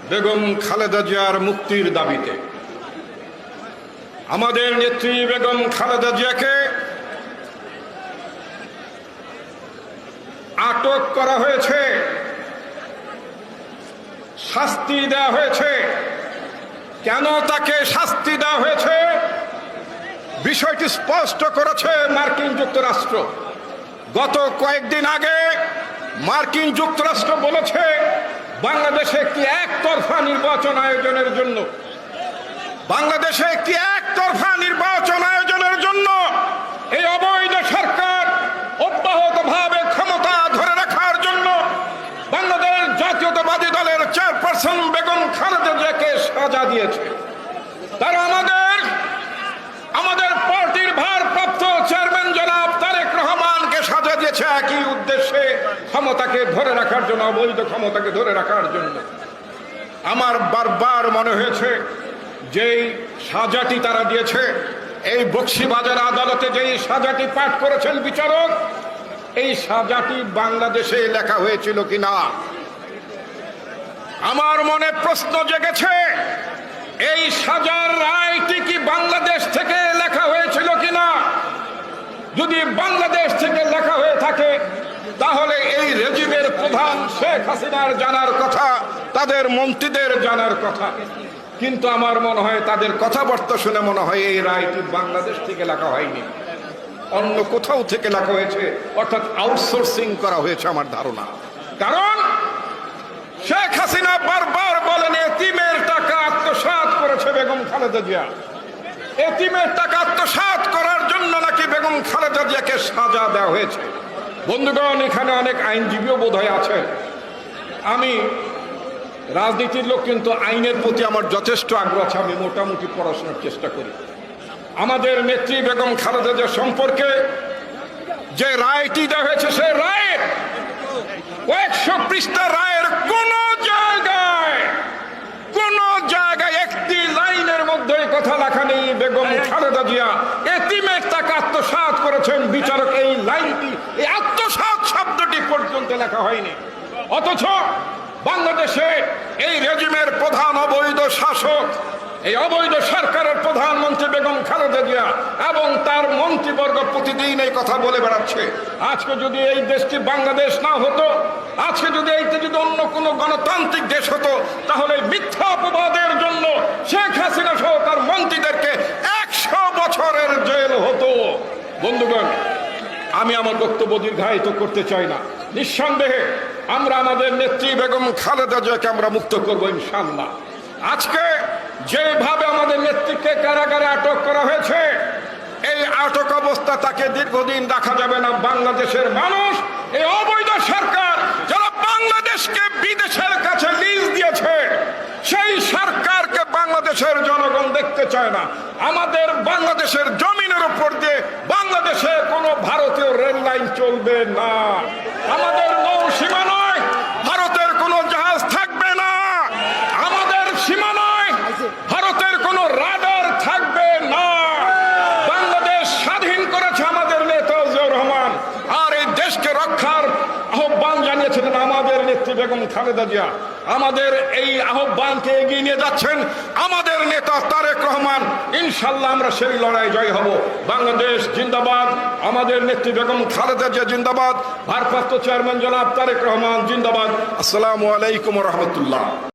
বেগম খালেদা জিয়ার মুক্তির দাবিতে আমাদের নেত্রী বেগম খালেদা জিয়াকে আটক করা হয়েছে, শাস্তি দেওয়া হয়েছে। কেন তাকে শাস্তি দেওয়া হয়েছে বিষয়টি স্পষ্ট করেছে মার্কিন যুক্তরাষ্ট্র। গত কয়েকদিন আগে মার্কিন যুক্তরাষ্ট্র বলেছে বাংলাদেশে একটি একতরফা নির্বাচন আয়োজনের জন্য এই অবৈধ সরকার অব্যাহতভাবে ক্ষমতা ধরে রাখার জন্য বাংলাদেশ জাতীয়তাবাদী দলের চেয়ারপারসন বেগম খালেদা জিয়াকে সাজা দিয়েছে। তারা আমাদের পার্টির ভারপ্রাপ্ত চেয়ারম্যান জনাব তারেক রহমানকে সাজা দিয়েছে একই উদ্দেশ্যে, ক্ষমতাকে ধরে রাখার জন্য, অবৈধ ক্ষমতাকে ধরে রাখার জন্য। আমার বারবার মনে হয়েছে যেই সাজাটি তারা দিয়েছে, এই বকশীবাজার আদালতে যেই সাজাটি পাঠ করেছেন বিচারক, এই সাজাটি বাংলাদেশে লেখা হয়েছিল কিনা আমার মনে প্রশ্ন জেগেছে। এই সাজার রায়টি কি বাংলাদেশ থেকে লেখা হয়েছিল কিনা? যদি বাংলাদেশ থেকে লেখা হয়ে থাকে তাহলে এই রেজিমের প্রধান শেখ হাসিনার জানার কথা, তাদের মন্ত্রীদের জানার কথা। কিন্তু আমার মনে হয় তাদের কথাবার্তা শুনে মনে হয় এই রায়টি বাংলাদেশ থেকে লেখা হয়নি, অন্য কোথাও থেকে লেখা হয়েছে, অর্থাৎ আউটসোর্সিং করা হয়েছে আমার ধারণা। কারণ শেখ হাসিনা বারবার বলেন এতিমের টাকা আত্মসাৎ করেছে বেগম খালেদা জিয়া। এতিমের টাকা আত্মসাৎ করার জন্য নাকি বেগম খালেদা জিয়াকে সাজা দেওয়া হয়েছে। বন্ধুগণ, এখানে অনেক আইনজীবীও বোধহয় আছেন। আমি রাজনীতির লোক, কিন্তু আইনের প্রতি আমার যথেষ্ট আগ্রহ আছে। আমি মোটামুটি পড়াশোনার চেষ্টা করি। আমাদের নেত্রী বেগম খালেদা জিয়া সম্পর্কে যে রায়টি দেওয়া হয়েছে, সে রায়ের কয়েকশো পৃষ্ঠা রায়ের কোন জায়গায় একটি লাইনের মধ্যে কথা লেখা নেই বেগম খালেদা জিয়া এতিমের টাকা আত্মসাৎ করেছেন। বিচারক এই লাইনটি, এই আত্মসাৎ শব্দটি পর্যন্ত লেখা হয়নি। অথচ বাংলাদেশে এই রেজিমের প্রধান অবৈধ শাসক, এই অবৈধ সরকারের প্রধানমন্ত্রী বেগম খালেদা জিয়া এবং তার মন্ত্রীবর্গ প্রতিদিন এই কথা বলে বেড়াচ্ছে। আজকে যদি এই দেশটি বাংলাদেশ না হতো, আজকে যদি এইটা যদি অন্য কোনো গণতান্ত্রিক দেশ হতো, তাহলে মিথ্যা অপবাদের জন্য শেখ হাসিনা সহ তার মন্ত্রীদেরকে 100 বছরের জেল হতো। বন্ধুগণ, আমি আমার বক্তব্য দীর্ঘায়িত করতে চাই না। নিঃসন্দেহে আমরা আমাদের নেত্রী বেগম খালেদা জিয়াকে আমরা মুক্ত করবো ইনশাআল্লাহ। আজকে যেভাবে আমাদের নেত্রীকে কারাগারে আটক করা হয়েছে, এই আটক অবস্থা তাকে দীর্ঘদিন রাখা যাবে না। বাংলাদেশের মানুষ, এই অবৈধ সরকার যারা বাংলাদেশকে বিদেশের কাছে লিজ দিয়েছে, সেই সরকারকে বাংলাদেশের জনগণ দেখতে চায় না। আমাদের বাংলাদেশের জমিনের উপর দিয়ে বাংলাদেশে কোনো ভারতীয় রেল লাইন চলবে না। আমাদের নৌ সীমা নয়, ভারতের কোনো জাহাজ থাকবে না। আমাদের সীমানায় ভারতের কোনো রাডার থাকবে না। বাংলাদেশ স্বাধীন করেছে আমাদের নেতা জিয়াউর রহমান, আর এই দেশকে রক্ষার আহ্বান জানিয়েছিলেন আমাদের নেত্রী বেগম খালেদা জিয়া। আমাদের এই আহ্বানকে এগিয়ে নিয়ে যাচ্ছেন আমাদের নেতা তারেক রহমান। ইনশাল্লাহ আমরা সেই লড়াই জয় হব। বাংলাদেশ জিন্দাবাদ, আমাদের নেত্রী বেগম খালেদা জিয়া জিন্দাবাদ, ভারপ্রাপ্ত চেয়ারম্যান জনাব তারেক রহমান জিন্দাবাদ। আসসালামু আলাইকুম ওয়া রাহমাতুল্লাহ।